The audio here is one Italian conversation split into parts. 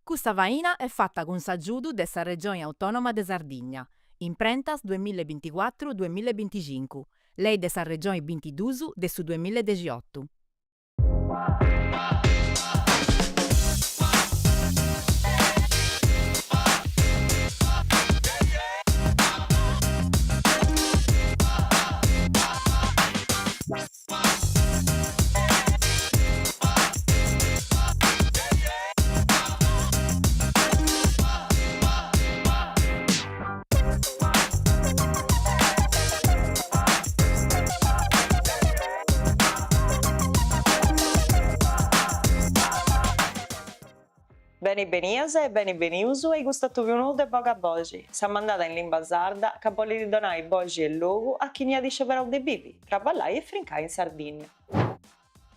Questa vaina è fatta con s'aggiudu dessa Regione Autonoma de Sardigna, in prentas 2024-2025, lei dessa Regione 22 de su 2018. Beni e beni beniusu e gustato venuto e boga bogi. Siamo andata in limba sarda, che vuole ridonare i bogi e logo a chi ne ha di sceverò de bibi, traballai e frincai in Sardegna.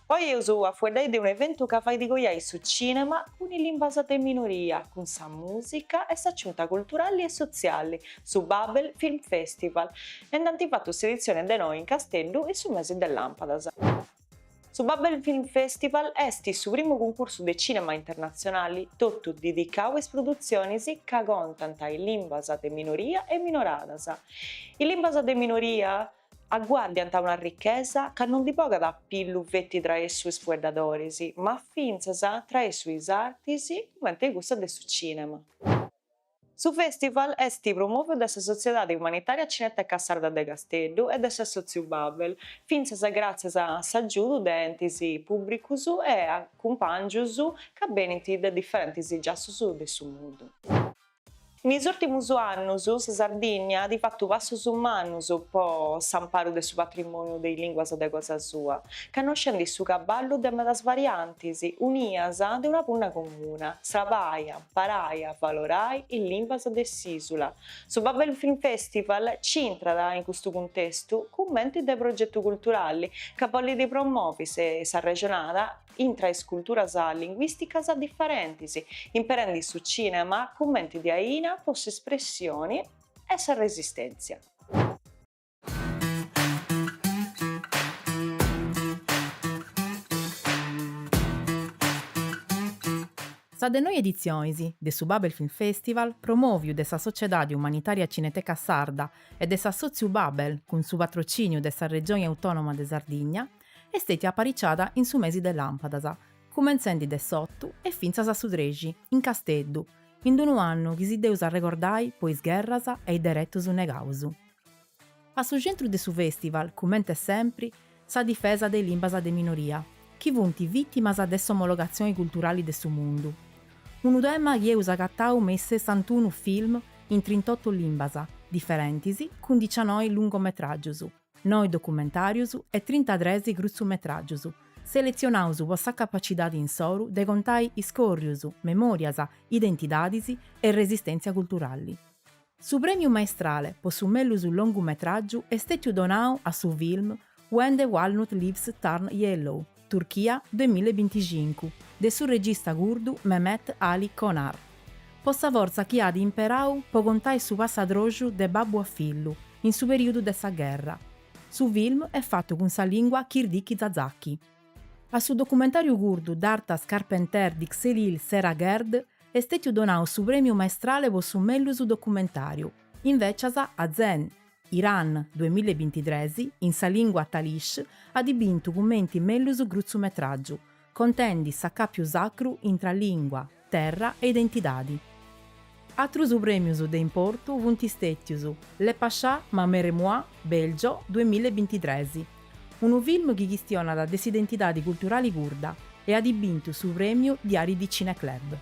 Poi io uso a fuori di un evento che fai di goiai su cinema con i limbasate minoria, con sa musica e sa ciunta culturali e sociali, su Babel Film Festival, e hanno fatto selezione da noi in Castello e su mesi dell'Ampadas. Su Babel Film Festival esti su primo concorso di cinema internazionali tutto dedicato a produzioni che contano i limbas de minoria e minoradas. I limbas de minoria agguardiano una ricchezza che non dipoga da pillu vetti tra i suoi sfuerdatori, ma finza tra i suoi artisti come il gusto del cinema. Su festival esti promovido dalla Società Umanitaria Cineteca Sarda de Castello e dalla Soziu Babel, finza grazie a s'aggiudu di enti pubblicus e a compagnius che beniti da differenti giassus del suo mondo. Negli ultimi anni, la Sardegna ha fatto passi umani per s'amparo del suo patrimonio di lingua de cosa sua, conoscendo il suo cavallo di medas varianti, unias di una punna comune, strapaia, paraia, valorai in lingua dell'isola. Su Babel Film Festival c'entra in questo contesto commenti dei progetti culturali che vogliono di promuovere sa regionata intra le culture linguistiche differenti, imparando su cinema commenti di aina, posse espressioni e sa resistenza. Sa de noi edizioni de su Babel Film Festival promoviu dessa Società Umanitaria Cineteca Sarda e dessa Soziu Babel con su patrocinio dessa Regione Autonoma de Sardigna è stata apparicciata in su mesi dell'Ampadas, comenzendi de sotto e finza sa su dregi, in Casteddu, in un anno che si deus arrecordai poi sgherras e i direttus negausu. A su centru de su festival, commente sempre, sa difesa dei limbas de minoria, chi vunti vittimas de omologazioni culturali de su mundu. Un tema che eus agattau messe 61 film in 38 limbas, differentisi, con 19 lungometraggius, 9 documentarius e 33 gruzzometraggius, selezionaus po sa capacidade in soru de contai iscorrius, memorias, identidadis e resistenza culturali. Su premiu maestrale po su mellus longometraggiu è stato donato a su film When the Walnut Leaves Turn Yellow, Turchia 2025, de su regista curdu Mehmet Ali Konar. Po sa forza chi ha di imperau po contai su passadrogiu de babbu a fillu, in su periodu dessa guerra. Su film è fatto con sa lingua Kirdiki Zazaki. A su documentario curdu d'Artas Carpenter di Xelil Seragerd è stato donato su premio maestrale po su mellus documentario, inveciasa a Zen, Iran 2023, in sa lingua Talish, ha dibintu commenti mellus gruzzometraggiu, contendi sa capiu sacru intra lingua, terra e identidadi. Atrus premius de importu vunti stetius Le Pasha ma mere moi, Belgio 2023, un film che questiona la disidentità culturali curda e ha dibintu su premio Diari di Cineclub.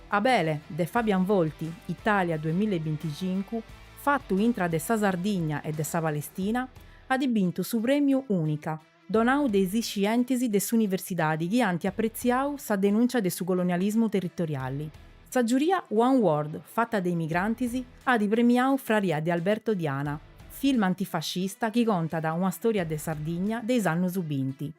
Abele de Fabian Volti, Italia 2025, fatto intra de sa Sardigna e de sa Palestina, ha dibintu su premio Unica, donau dei scientisti de s'universitadi che hanno apprezziau sa denuncia de su colonialismo territoriali. Sa giuria One World, fatta dei migranti, ha di premiau Fraria di Alberto Diana, film antifascista che conta da una storia de Sardigna dei anni subinti.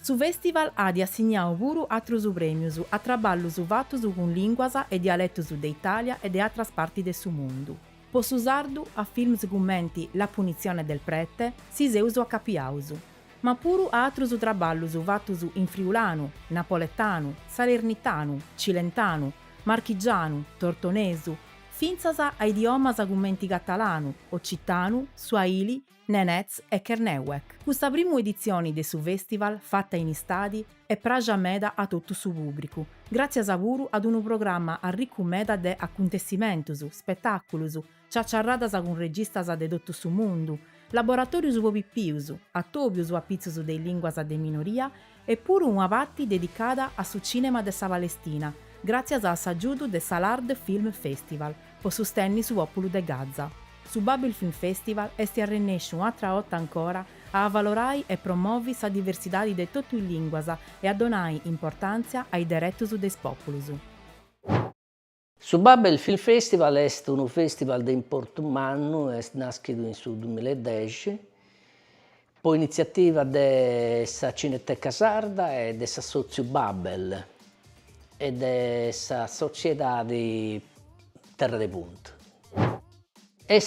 Su festival ha di assegnau puru atrus premius a traballus fattus con linguas e dialettus de Italia e de atras parti de su mundu. Po su sardu a films commenti La punizione del prete, si seusu a capiausu, ma puru a atrus traballus fattus in friulanu, napoletanu, salernitanu, cilentanu, marchigianu, tortonesu, finzasa a idiomas agumenti catalanu, occitanu, swahili, nenez e kernewek. Questa prima edizione de su festival, fatta in stadi, è praja meda a tutto su pubblico, grazie a puru ad un programma a ricco meda de acontecimentos, spettaculus, ciacciarradas con registas de tutto su mondo, laboratorius popippius, attobius o appizus de linguas de minoria e pure una patti dedicata a su cinema de sa Palestina, grazie al s'aggiudu de Salard Film Festival, po sostenni su popolo de Gaza. Su Babel Film Festival esti arrennesce un'altra volta ancora a valorai e promovi sa diversità di tutto in linguas e a donai importanza ai direttus des populus. Su Babel Film Festival è un festival di importo umano, è nato in su 2010, per iniziativa della Cineteca Sarda e della Sozio Babel e della Società di Terra dei Punti. È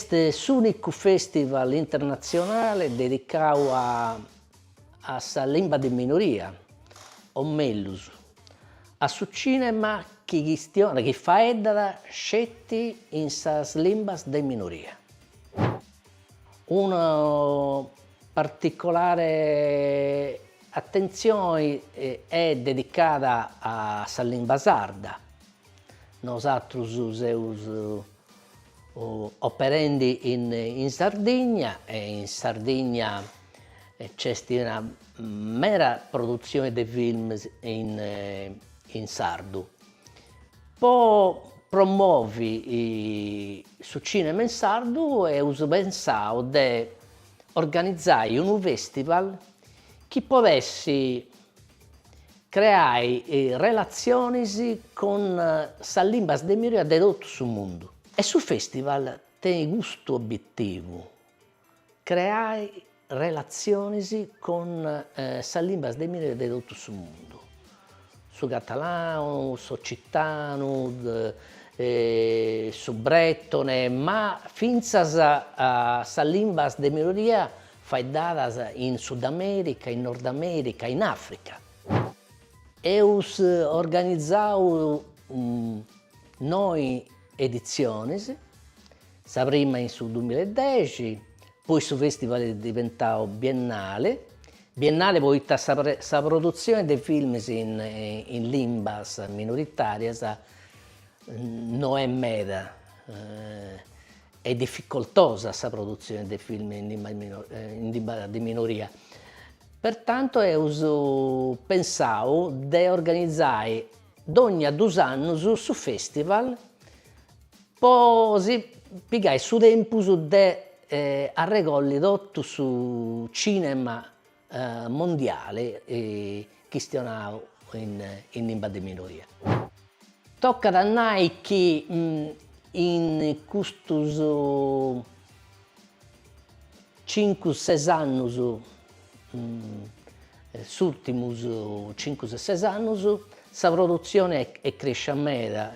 l'unico festival internazionale dedicato alla lingua di minoria, o meglio, a su cinema che fa edda scetti in sas limbas de minoria. Una particolare attenzione è dedicata a sa lingua sarda. Nosaltrus seus operandi in Sardegna e in Sardegna c'è una mera produzione di film in sardo. Poi promuovi su cinema in sardo e ho pensato di organizzare un festival che potesse creare relazioni con le lingue di minoria di tutto il mondo. E sul festival tem questo obiettivo, creare relazioni con le lingue di minoria di tutto il mondo. Su catalano, su occitano, su bretone, ma finzas a lingue di minoria faedadas in Sud America, in Nord America, in Africa. Eus organizzau noi edizioni, la prima in su 2010, poi su festival è diventato biennale. Biennale poi la produzione dei film in limbas minoritarie non è meda, è difficoltosa la produzione dei film in lingua di minoria. Pertanto ho pensato di organizzare ogni 2 anni su festival, poi pigliare su tempo di arregolare tutto su cinema mondiale questionato in lingua di minoria. Tocca da noi che in questi 5-6 anni, gli ultimi 5-6 anni, la produzione è cresciuta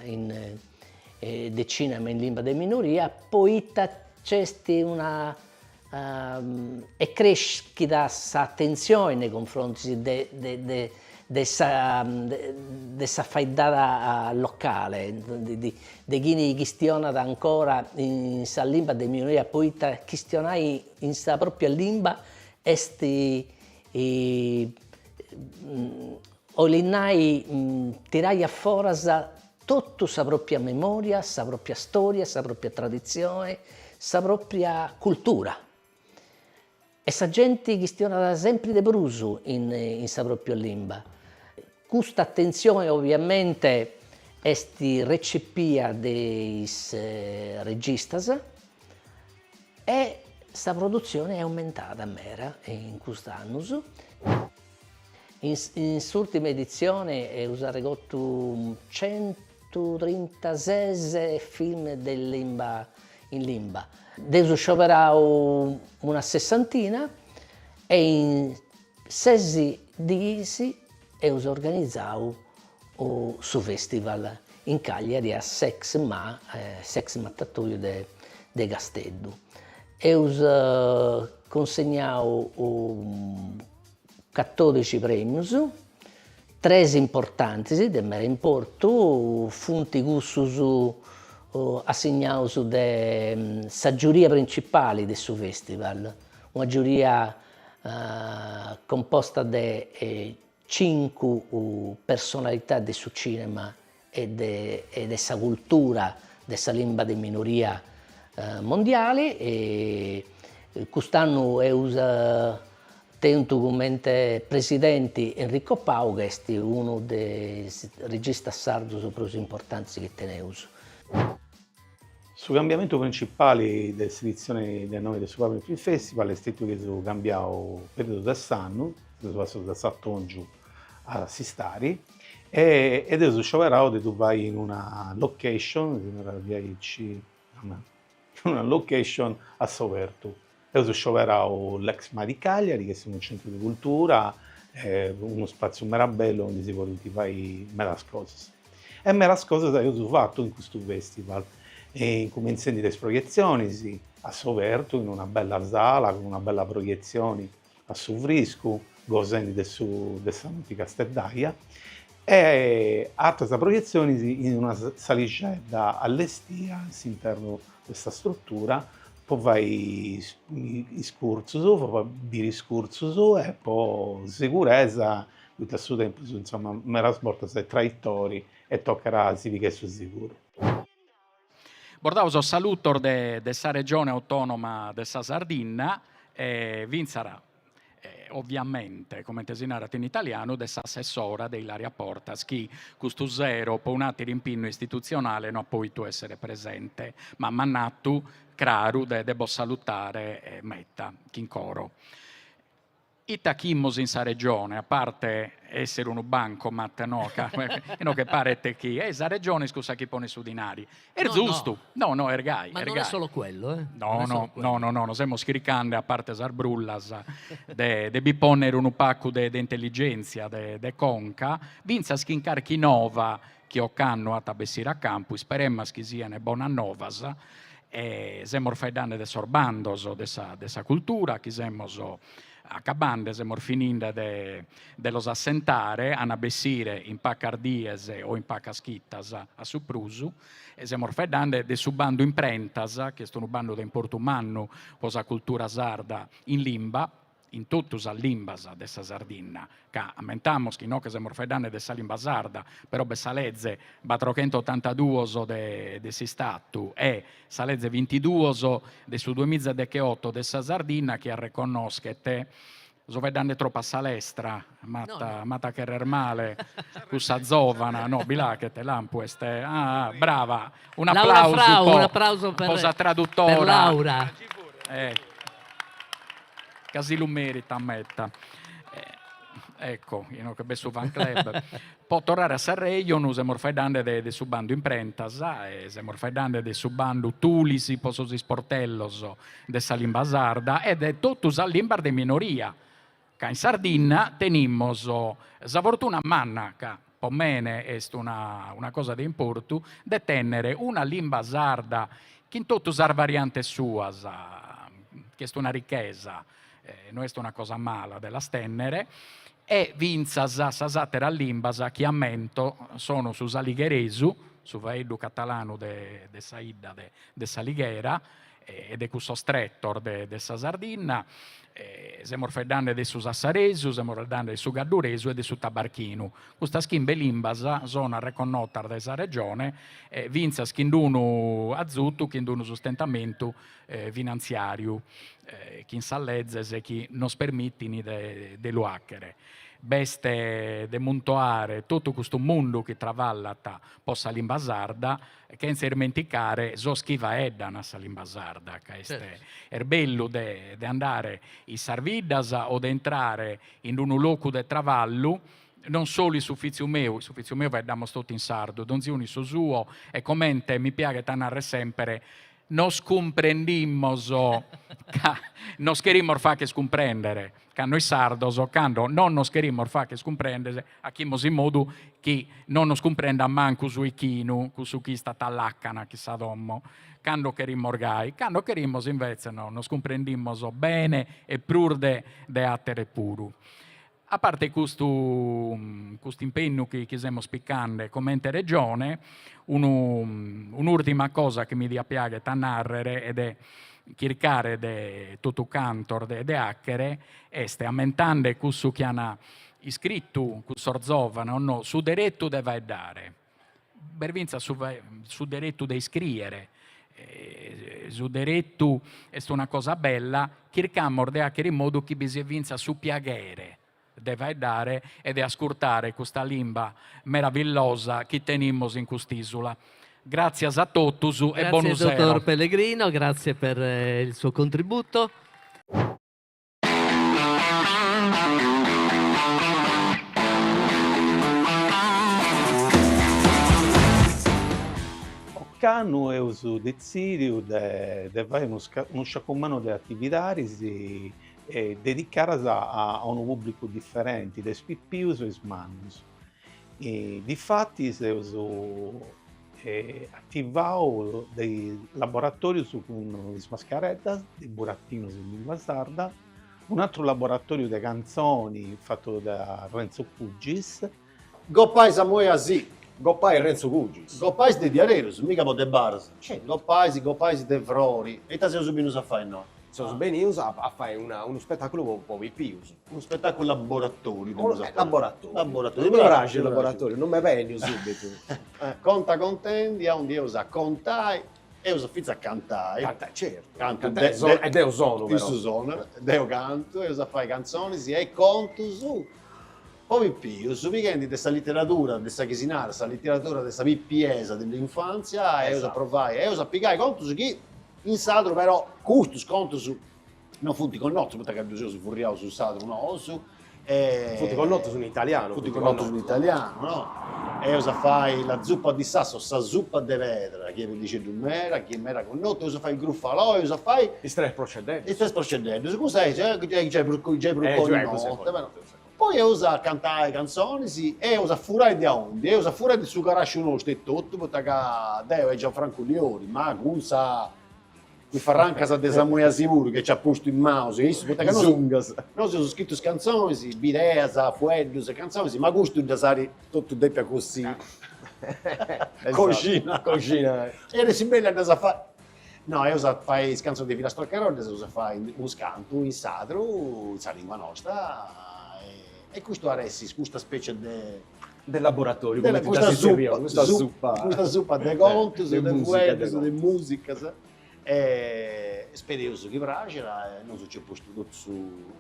di cinema in lingua di minoria, poi c'è una e crescita l'attenzione nei confronti dessa faidata locale, di chi questiona ancora in sa lingua di minoria, poi questionare in sa propria lingua olinai tirai a fuori tutta sa propria memoria, sa propria storia, sa propria tradizione, sa propria cultura. E sa gente questiona sempre di più in sa propria lingua. Questa attenzione ovviamente è recepita dai registi e la produzione è aumentata mera in questi anni. In quest'ultima edizione ho regolato 136 film in lingua. Devo scioperato una sessantina e in 6 mesi ho organizzato su festival in Cagliari a Sex Mattatoio de Castello. Ho consegnato 14 premi tres importanti de mera importu, funt cussus assignaus de sa giuria principale de su festival, una giuria composta de 5 personalità de su cinema e de sa cultura de sa limba de minoria mondiale, e quest'anno eus tenuto come presidente Enrico Pau, che è uno dei registi sardos più importanti che teneus. Sul cambiamento principale dell'edizione del nome del Super Film Festival è stato che si cambiato il periodo del anno, si è passato da Sattongiu a Sistari, ed è scioperato che tu vai in una location, una location a Sovertu. È scioperato l'ex Mari Cagliari, che è un centro di cultura, uno spazio meraviglioso dove si può fare meras cose. E meras cose che ho fatto in questo festival. E cominciando le proiezioni sì, a Sovertu, in una bella sala, con una bella proiezione a Suvriscu, godendo della musica steddaia, e altre proiezioni in una salicetta all'estera, all'interno di questa struttura, poi vai escursus, poi bere escursus e poi sicurezza, tutto a suo tempo, insomma, mi trasporta se traiettori e toccherà si che su sicuro. Bordaus salutor de sa regione autonoma de sa Sardegna, Vinzara, ovviamente, come tesinarat in italiano, de sa assessora de Ilaria Portas, chi questo zero per un attimo rimpinno istituzionale non ha potuto essere presente, ma mannattu, craru, devo salutare Metta, Chincoro. Itachimmos in sa regione, a parte essere un bancomat, no, che pare chi, sa regione, scusa chi pone su dinari. Giusto, no, ergai. Ma non è solo quello, eh? No, siamo scricando, a parte Sarbrullas, de biponere un pacco de intelligenza, de conca, vinza schincar chi nova, chi ho canno a tabessire a campus, speremma che siano buona novas, e siamo faidane de sorbandos de sa cultura, chi siamo acabando, siamo finendo de los assentare, a bessire in paccardies o in paccaschittas a Suprusu, e siamo faidando de su bando imprentas, che è un bando de importo umano, posa cultura sarda in limba, in tuttus a limbas de sa Sardegna, che amentamos che siamo faidane de sa limba sarda, però be sa legge 482 de si statu e sa legge 22 de su 2018 de sa Sardegna, che riconoscete so vedande troppo a salestra, matta che er male, cussa zovana, no, bilachete, lampueste, brava, un applauso per cosa traduttora. Per Laura. Casi lo merita, Metta. Ecco, che besso fan club. Può tornare a Sanremo, noi siamo faidande de subando imprentas, e siamo faidande de subando tulisi, posos sportellos de sa limba sarda, ed è tutto sa limba de minoria. Che in Sardegna tenimos sa fortuna manna, che per me è una cosa di importo, de tenere una limba sarda che in tutto sa variante sua, che è una ricchezza, non è una cosa mala della stennere, e vinzas sa satera limbas che ammento sono su Saligheresu, su vaeddu catalano de Saida de Saligera, ed è questo strettor de sa Sardegna, siamo faidande de su Sassaresu, siamo faidande de su Gadduresu e de su Tabarchinu. Questa schimbe limbas sono reconotar de sa regione, vinza schindunu azzuttu, schindunu sostentamento finanziario, chi in sallezzes e chi non permittini de lo hackere. Beste de montoare tutto questo mondo che travallata possa limba sarda, che non si dimenticare so schiva eddan a sa limba sarda, che è bello de andare in Sarviddas o de entrare in un luogo de travallo, non solo il suffizio mio vediamo tutti in sardo, don zio so suo, e commente mi piace tanare sempre, nos comprendimos, nos querimos fa che scomprendere, che noi sardos, quando non nos querimos fa che scomprendere, a chi in modo che non nos comprenda manco su chinu, su chi sta tallaccana, chissà dommo, quando querimmo orgai, quando querimmo invece no, nos comprendimos bene e prurde de attere puru. A parte questo impegno che stiamo spiccando come ente regione, un'ultima cosa che mi dispiace a narrare ed è cercare di tutto cantor de hackere este aumentando questo che hanno iscritto questo giovane no, su diritto deve dare bervinza su diritto di iscrivere su diritto è una cosa bella cercamo di hackere in modo che bisogna su piacere deve dare ed ascoltare questa lingua meravigliosa che teniamo in quest'isola. Grazie a tutti e buon Grazie dottor Pellegrino, grazie per il suo contributo. Canu è uso decidio de fare uno sciacomano di attività e dedicare a un pubblico differente, da spippius e smannus. Difatti si uso attivato dei laboratori con le mascaretas, dei burattinos in lingua sarda, un altro laboratorio di canzoni fatto da Renzo Cuggis. Goppais a moi asì. Goppais Renzo Cuggis. Goppais de Diareros, mica de Bars. Goppais de Frori. E ta siamo subito a fare no. Sono benius a fare uno spettacolo un po' pius. Uno spettacolo laboratorio. Laboratorio. Mi piace il laboratorio, non mi vengo subito. Conta contendi, a un dio usa contai e usa fizza a cantare. Canta, certo. Canto è Deo sono, però. Questo sono, Deo canto e usa fare canzoni e conto su. Poi più, su weekend di questa letteratura, di questa chisinara, questa letteratura, di questa pippiesa dell'infanzia, e usa provare, e usa piccare conto su chi in sadro però, questo sconto su, non funti con nozzo, perché abbiamo su furriamo sul sadro, no, su. Funti con nozzo su in italiano. Funti con nozzo su in italiano, no? E usa fare la zuppa di sasso, sta zuppa di vedra, chi mi dice d'umera, chi mera con nozzo, usa fare il gruffalò, usa fare... I tre procedenti. I tre procedenti, su cosa è? C'è poi usa cantare canzoni sì, e usa furare di ondi, e usa furare di succarasci uno e tutto, perché Deo è Gianfranco Liori, ma usa mi fa ranca sa desa moia sicuro che ci ha posto in mouse, isso perché noi sono scritto canzoni, sì, bideas, fueddus, canzoni, sì, ma gusto da sari tutto deppia così. Coscina. E si bella da fare. No, io uso fare canzoni di Villa Stroccarone, uso fare un canto in sadro, in lingua nostra. E questo adesso, questa specie del laboratorio, questa zuppa de contos, de fueddus, de musica. E spedioso che piacerà, non so c'è posto tutto su.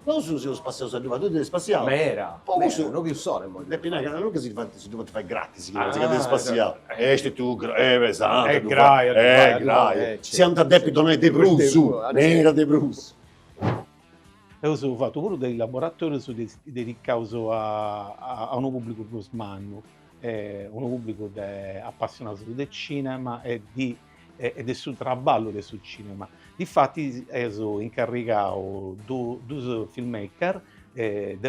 Non so se lo spaziale arrivato, tutto spaziale. Ma era, non più sole, le pinacche non che si dovete fare gratis, che non spaziale. Este tu, pesante, graia. Siamo da debito noi di Brusso, nera di Brusso. E ho fatto pure dei laboratori dedicati a un pubblico più smanno, un pubblico appassionato del cinema e del suo lavoro del suo cinema. Difatti sono incaricato due filmmaker,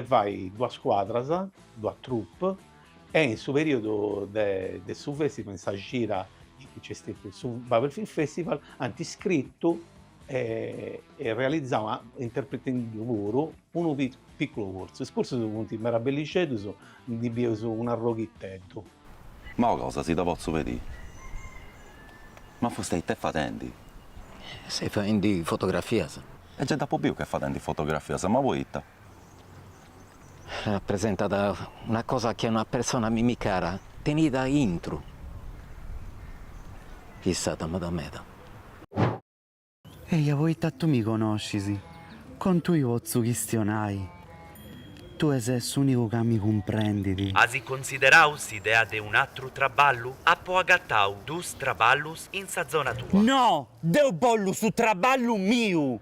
fare due squadre, due troupe, e in questo periodo del suo festival, in questa gira che c'è stato sul Babel Film Festival, hanno iscritto e realizzava interpretando loro un piccolo corso. Il corso sono venuti meravigliosi, di un arroghittetto. Ma cosa si da posso vedere? Ma stai te facendo? Stai facendo fotografie? E già da po' più che facendo fotografie, ma vuoi te? Rappresenta una cosa che una persona mi cara, tenida intro. Chissà da meta. Ehi, voi tu mi conosci, con tu io posso questionare. Tu sei l'unico che mi comprendi. Asi consideraus idea de un altro traballo? Appo agattau dus traballus in sa zona tua. No, deu bollu su traballo mio,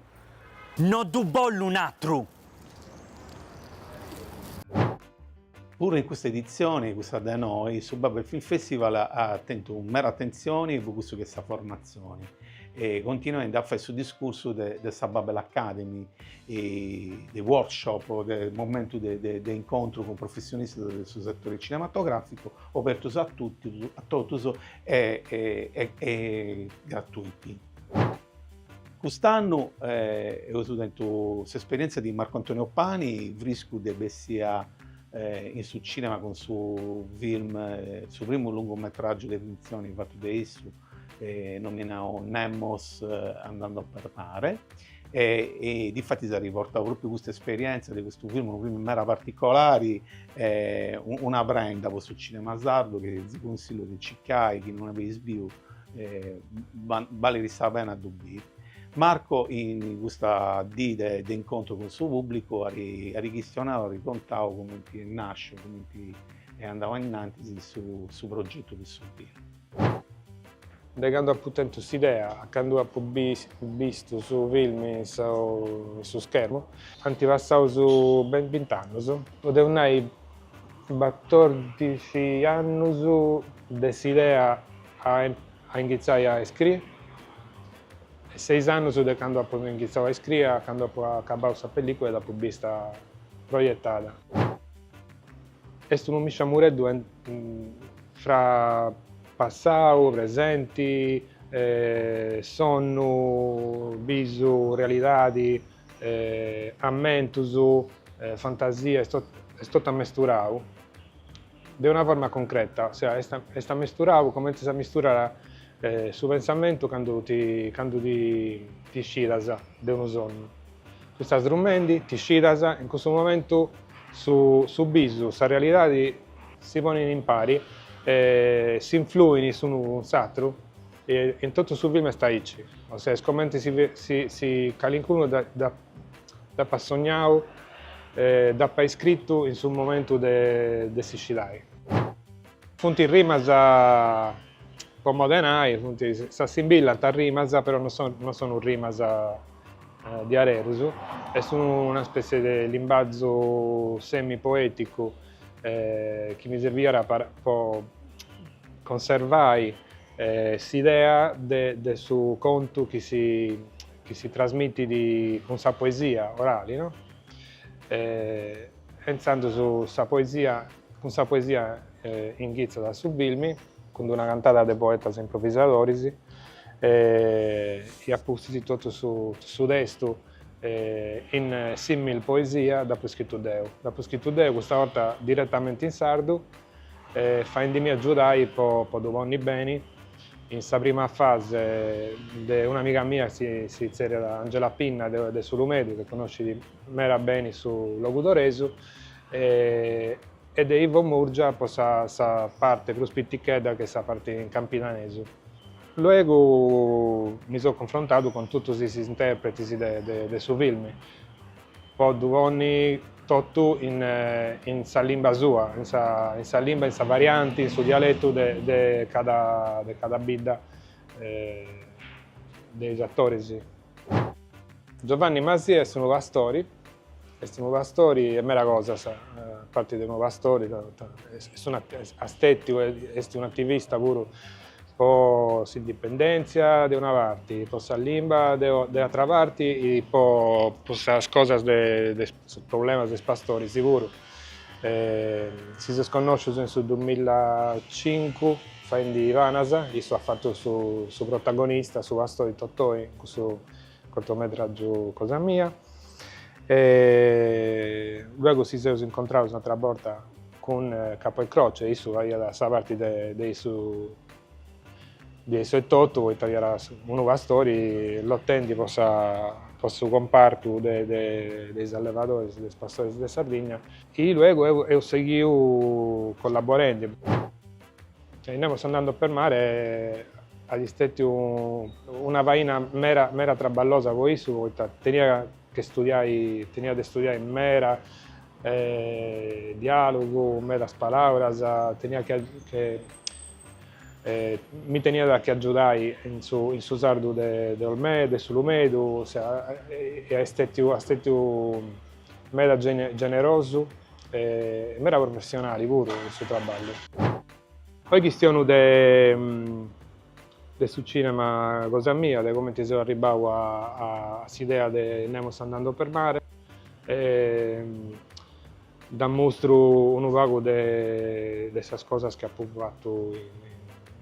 no du bollu un altro. Pure in questa edizione, questa da noi, su Babel Film Festival ha attento mera attenzione per questo che sta formazione. E continuando a fare questo discorso della Babel Academy, dei workshop, del momento di incontro con professionisti del suo settore cinematografico, aperto a tutti e gratuiti. Quest'anno ho avuto l'esperienza di Marco Antonio Pani, Vriscu de Bessia in su cinema con suo film, suo primo lungometraggio di finzione fatto da esso, nominato Nemos andando per mare. E difatti si riporta proprio questa esperienza di questo film, un film mera particolare, una brand su cinema sardo che vi consiglio di cercare, chi non avete visto, vale la pena dubbi. Marco in questa dita di incontro con il suo pubblico ha richiesto, raccontato come nasce, come andava innanzi sul progetto del suo film. Quando appunto questa idea, quando ho visto su film su schermo, anche passato su ben 20 anni, potevo avere 14 anni dell'idea a iniziare a scrivere, e 6 anni da quando ho iniziato a scrivere, quando ho acabato questa pellicola e l'ho vista proiettata. È stato un misciamureddu fra passato, presenti, sonno, viso, realidad, ammentus, fantasia, è tutto misturato di una forma concreta, ossia è misturato come si mistura su pensamento quando ti scidas di uno sogno. Questi strumenti ti scidas in questo momento su viso, su realidad si pone in pari, si influiscono su un altro e in tutto il film sta lì. Ossia, scommente si qualcuno da sognato, da scritto in un momento di sicilare. Funti rimasa po' modernai, funti si assimilano a rimasa, però non sono rimasa di Arerusu, è una specie di linguaggio semi-poetico che mi serviva per conservare l'idea del suo conto che si trasmette con sa poesia orale, no? Pensando su questa poesia, con sa poesia in ghizza da su film, con una cantata di poetas improvvisatori, e appunto tutto su testo in simil poesia dopo scritto Deo. Dopo scritto Deo, questa volta direttamente in sardo, fa in di mia giudai po dovonni bene. In questa prima fase un'amica mia si chiama Angela Pinna del Sulumedu, che conosci mera bene su Logudoresu, e di Ivo Murgia sa parte più spittichetta che sa parte in campidanese. Luego mi sono confrontato con tutti questi interpreti del suo film. Poi duvonni tutto in sa lingua sua, in sa lingua, in sa variante, in suo dialetto di cada bidda degli attori. Giovanni Masi è un pastori, è mera cosa, a parte di un pastori, è un estetico, è un attivista pure. Poi si indipendencia da una parte, poi si limba dall'altra parte e poi le cose dei problemi dei pastori, sicuro. Si sono conosciuti nel 2005, in Ivanasa, e ha fatto su protagonista, su pastori Tottoi, in questo cortometraggio Cosa Mia. Luego si sono incontrati un'altra volta con Capo e Croce, e da questa parte dei di Sottotto, vuoi tagliare uno pastori, l'ottendi possa comparto dei allevatori, dei pastori di Sardegna, e luego io seguivo collaborando. Andiamo andando per mare, agli stati una vaina mera traballosa, poi tenia di studiare mera dialogo, meras palabras, tenia che mi tenia che aiutare in su sardo del Sulumedu, e è stato mera generoso e mera professionale pure il suo lavoro. Poi questione del suo cinema Cosa Mia, di come ti sono arrivato a questa idea di Nemos andando per mare, da mostro un vago di queste cose che ha fatto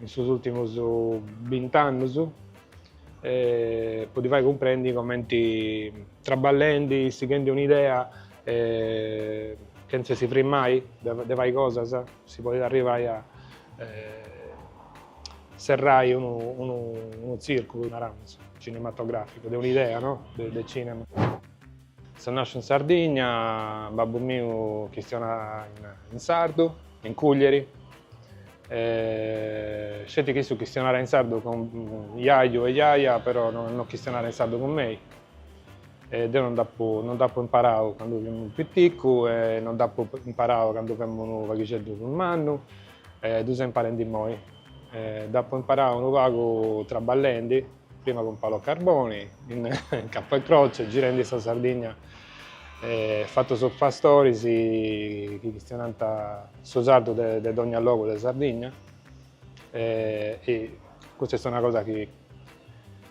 in sus ultimos 20 anni, poi vai comprendi come ti traballando, seguendo un'idea, che non si frega mai, de vai cosa, sa? Si può arrivare a serrare uno circo, una ranza cinematografico, di un'idea, no? Del cinema. Sono nato in Sardegna, babbo mio chiestiona in sardo, in Cuglieri. Scelti che su questionare in sardo con Iaio e Iaia, però non questionare in sardo con me. Io non ho imparato quando ero più piccolo, e non ho imparato quando avevo vagicetto con mano, due si imparano di noi. Dopo imparare un vago traballando, prima con Paolo Carboni, in Capo e Croce, girando in Sardegna, fatto sopra stories che questionano il sardo di ogni luogo della Sardegna. E questa è una cosa che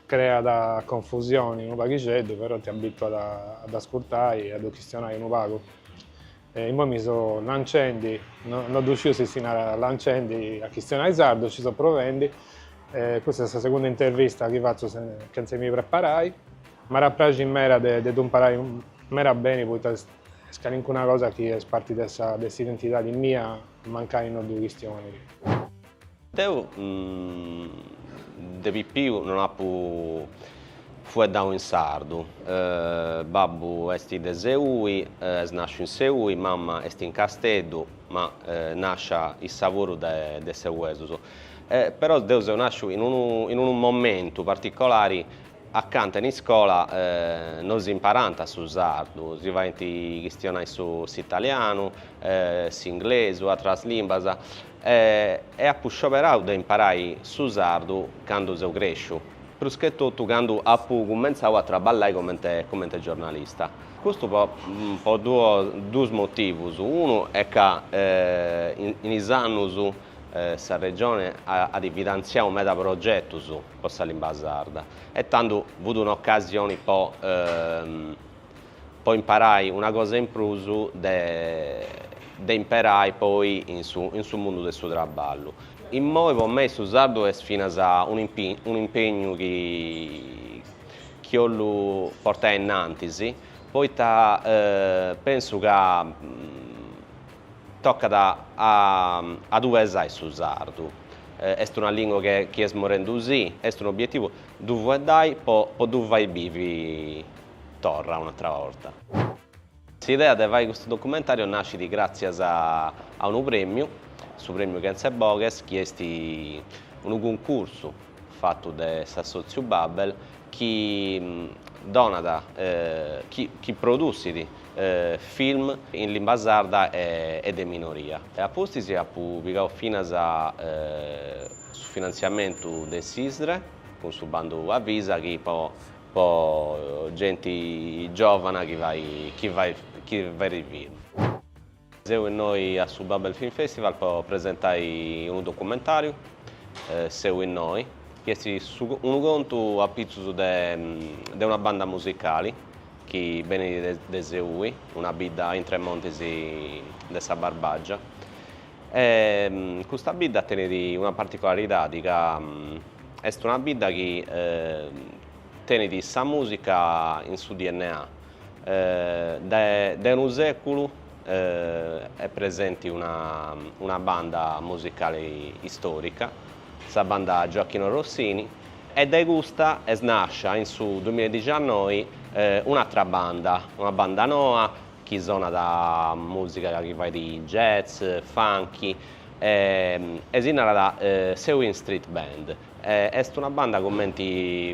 crea da confusione in un vagicetto, però ti abitua ad ascoltare e ad questionare un vago. E poi mi sono lanciando, non riuscivo a lanciando a questionare il sardo, ci sono provando. Questa è la seconda intervista che faccio che mi preparai, ma era piaciuto in me di imparare mera bene, poi scarico una cosa che è parte della identità mia, mancare in due questioni. Io da più non ho più fuedato in sardo. Babbo è di Seui, è nato in Seui, mamma è in Castello, ma nasce il lavoro di Seueso. Però io sono nato in un momento particolare. Accanto in scuola non si impara su sardo, si va a questionare sull'italiano, sull'inglese, altre lingue, e a scioperato di imparare su sardo quando sono cresciuto, più che tutto quando ho cominciato a lavorare come giornalista. Questo per due motivi. Uno è che in anni questa regione ha evidenziato un metaprogetto su questa lingua sarda e tanto ho avuto un'occasione per imparare una cosa in più di imparare poi in su mondo del suo lavoro. In noi per me su sardo è un impegno che ho portato innanzi, poi penso che tocca a due esai su sardo. È una lingua che è morendo così, è un obiettivo dove dai, poi dove vivi torna un'altra volta. L'idea di fare questo documentario nasce grazie a un premio, su premio Kenze Boges, che è un concorso fatto da Sassozio Babel, che produce film in lingua sarda e di minoria. E a posti si è pubblicato fino a su finanziamento del SISDRE, con il bando Avvisa, che poi gente giovane che va a rivire. Io e noi a su Babel Film Festival per presentare un documentario, Seu in noi, che è un conto a pizzo di una banda musicale che viene da Seui, una banda in Tremonti di Barbaggia. Questa banda tiene una particolarità, che è una banda che tiene di sa musica in suo DNA. Da un secolo è presente una banda musicale storica, la banda Gioacchino Rossini, e da questa nasce in su 2019 un'altra banda, una banda nuova che suona da musica che va di jazz, funky, e si narra da Sewing Street Band. È una banda come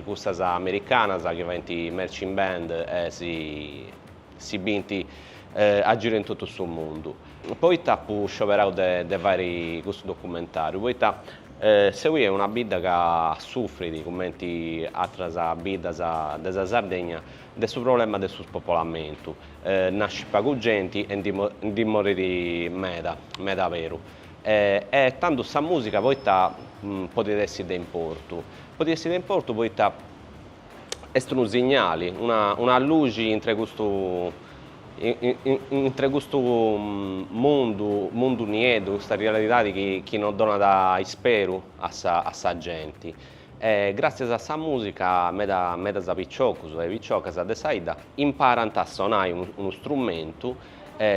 questa americana che va in marching band e si binti a girare in tutto il mondo. Poi ho scioperato di fare questo documentario. Poi Seui è una banda che soffre di commenti altre banda della Sardegna del suo problema del spopolamento. Nasce poco gente e di morire meda vero. E tanto questa musica poi potete essere d'importo. Potete essere d'importo poi è un segnale, una luce in questo mondo nieto, questa realtà che non dona da spero a sa gente. grazie a questa musica, meda sa picciocus e picciocas de saida imparant a suonare uno strumento,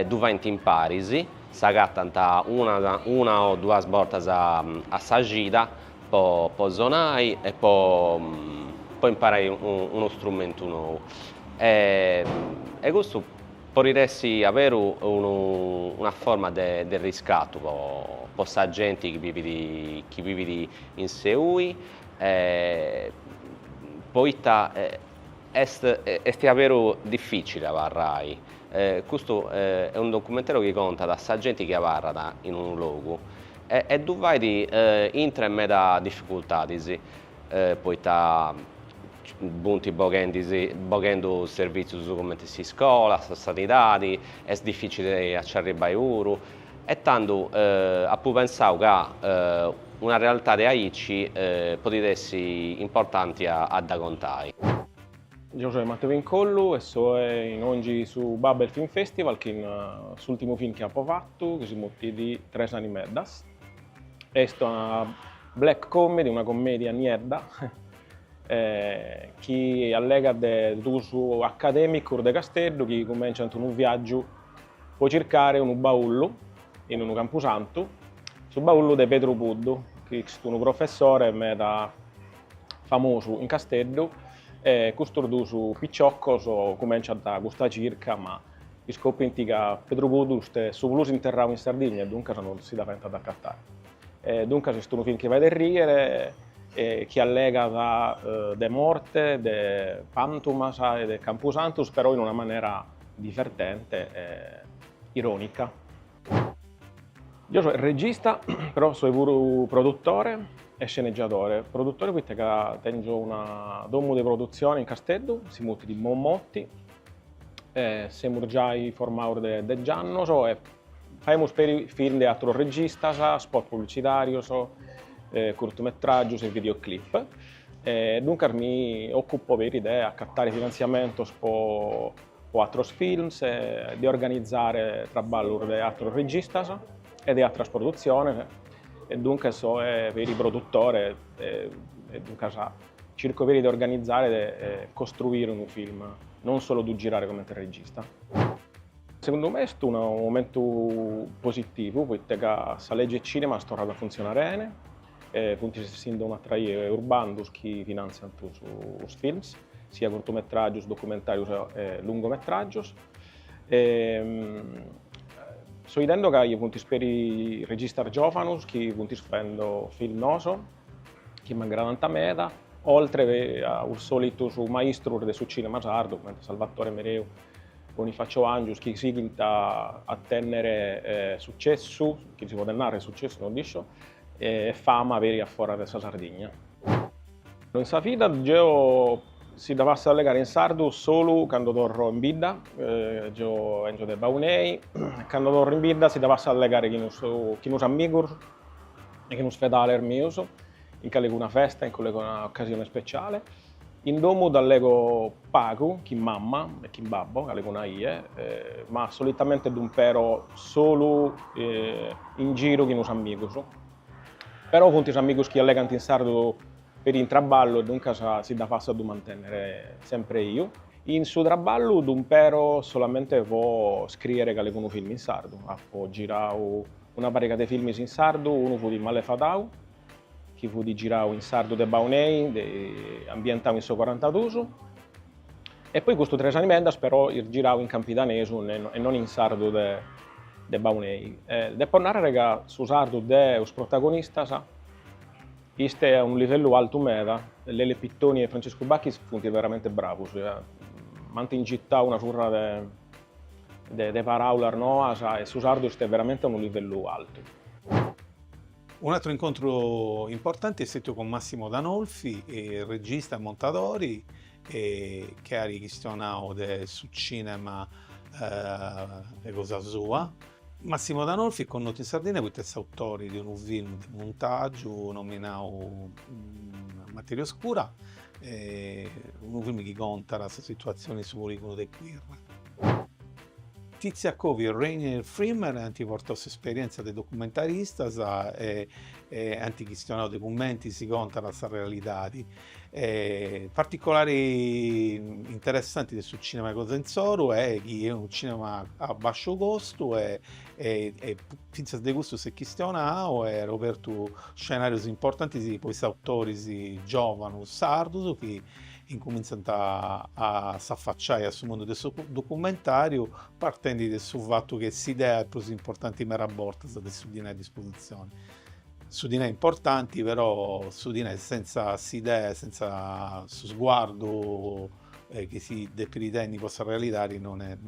duvent imparisi, s'agattant una o due volte a sa gida, poi suonare e poi imparare uno strumento nuovo. E questo potrebbe avere una forma di riscatto per la gente che vive in Seui, poi è davvero difficile avvarrai. Questo è un documentario che conta da sta gente che avvarra in un luogo e tu vai di intra difficoltà, poi bunti bogendo servizi come si scuola, sanità, è difficile arrivare a euro e tanto a pensare che una realtà di Aici potrebbe essere importante a da contare. Io sono Matteo Vincollu e sono in oggi su Babel Film Festival, che è l'ultimo film che ho fatto, che si chiama di 3 anni meddas. È una black comedy, una commedia nierda, che allega l'uso accademico del castello, che comincia un viaggio per cercare un baullo in un camposanto, sul baullo di Pedro Puddu, che è un professore famoso in castello. Questo su picciocco comincia da questa circa, ma i scopi che Pedro Puddu è su blues interrato in Sardegna e dunque non si dà venta ad accattare. Dunque c'è un film che va a rigere, che allega da morte, da pantomas e da camposantus, però in una maniera divertente e ironica. Io sono regista, però sono pure produttore e sceneggiatore. Produttore perché tengo una domo di produzione in Castello, si muove di Mommotti, siamo già formato da Gianno e facciamo film di altro regista, spot pubblicitario, cortometraggio e videoclip. Dunque mi occupo per idee a cattare finanziamento per altri film, di organizzare traballo di altri regista e di altre produzioni. E dunque sono veri produttore e dunque cerco di organizzare e costruire un film, non solo di girare come regista. Secondo me è un momento positivo, perché la legge cinema sta a funzionare bene, punti si una traie urbandus che finanziano i film, sia cortometraggi, documentari e lungometraggi. Sto vedendo che io punti speri registrare giovanus, che punti spendo film noso, che mancheranno tanta meta, oltre al solito su maestro del cinema sardo, come Salvatore Mereu, Bonifacio Angius, che si a tenere successo, che si può dare successo, non dico, e fama vera fuori della Sardegna. In Safida io si dovesse allegare in sardo solo quando torno in bidda, io entro dei baunei, quando torno in bidda si dovesse allegare chi nos amigos e chi nos fedale mio, in quale una festa, in quale una occasione speciale. In domo dall'ego pago, chi mamma e chi babbo, che una ie, ma solitamente d'un pero solo in giro chi nos amigos. Però con i amigos che allegano in sardo per il traballo, dunque si dà passo a mantenere sempre io. In suo traballo, d'un pero solamente può scrivere che leggono film in sardo. Ho girato una parecchia di film in sardo, uno fu di Malefatau, che fu di girato in sardo de Baunei, ambientato in so 42. E poi questo 3 anni mendas, però girato in Campidanese e non in sardo de Baunei. Devo narrare che su sardo de os protagonistas, questo è un livello alto meda, Lele Pittoni e Francesco Bacchi sono veramente bravi. Manti in città una surra de paraular noas e su sardo è veramente a un livello alto. Un altro incontro importante è stato con Massimo Danolfi, regista e montatori, che ha richiesto su cinema e cosa sua. Massimo Danolfi è connoto in Sardegna perché è autore di un film di montaggio nominato Materia Oscura, un film che conta la situazione sul curriculum del queer. Tizia Covi, Rainer Freeman, anti portato esperienza de documentarista anti questionato documenti si contano la realtà. Particolari interessanti sul cinema Cosenzoro è che è un cinema a basso costo e finza de gusto se questionato e Roberto scenari importanti di questi autori giovani sardos che incominciano a s'affacciare al mondo del documentario partendo dal fatto che l'idea è più importante mera borta del sudine a disposizione. Sudine importanti, però sudine senza idee, senza sguardo che si depritenni possa realizzare non è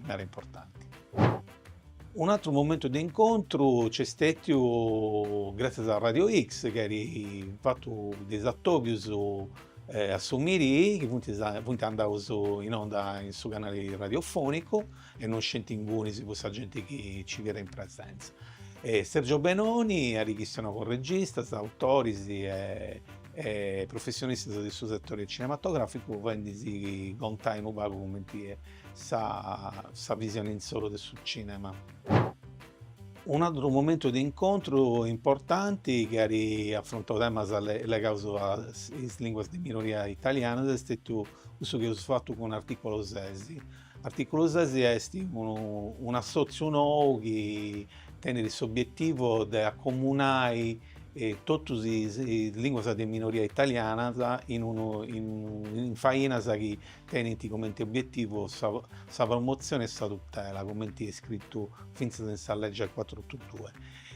mera importante. Un altro momento di incontro c'è stato grazie a Radio X che era fatto dei attori a Sommirì, che punti andavo in onda in suo canale radiofonico e non senti inguni su questa gente che ci viene in presenza. Sergio Benoni ha richiesto con regista, autori e professionisti del suo settore cinematografico, quindi conta in un come sa visione in solo del suo cinema. Un altro momento di incontro importante che ha affrontato temi legati alle lingue di minoria italiana è stato questo che ho fatto con l'articolo 6. L'articolo 6 è una associazione che tiene l'obiettivo di accomunare tutte le lingue di minoria italiana in faina che tiene come obiettivo la promozione e la tutela, come è scritto fin senza legge 482.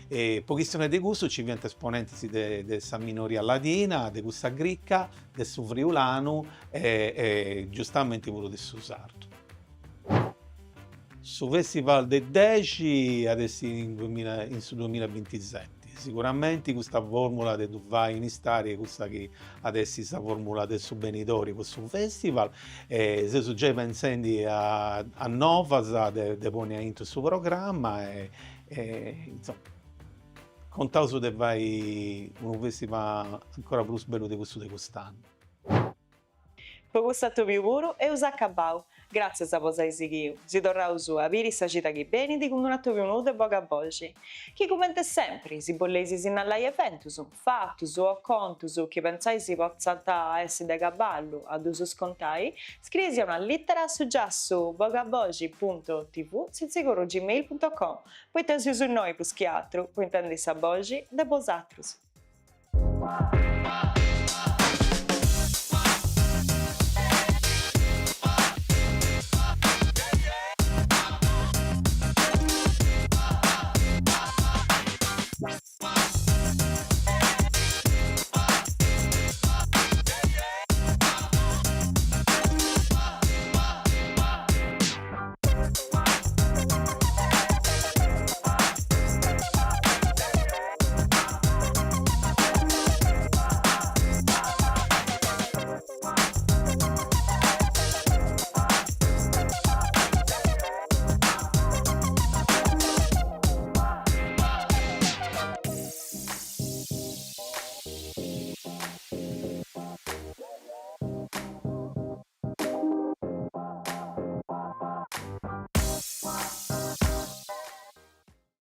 Per questione di gusto ci viene esponenti della minoria ladina, di questa gricca, del suo friulano e giustamente quello del suo sardo. Su Festival dei 10 adesso in 2027. Sicuramente questa formula di vai in storia, questa che adesso è la formula del subvenitore questo festival, se sono già pensando a nuova di ponere in questo programma insomma, contavo su che vai un festival ancora più bello di questo di quest'anno. Per questo più puro e usa acabau. Grazie a voi seguiu. Si torna a avere sa città che bene di come un atto più nudo e poca voce. Chi commenta sempre, si bollesi sin alla eventus, fattus o contus che pensai si possa essere da cavallo ad uso scontai, scrivi una lettera su già su bogavoci.tv sicuro gmail.com. Poi tensi su noi più schiattro, poi intendi sa bogi de bosatrus.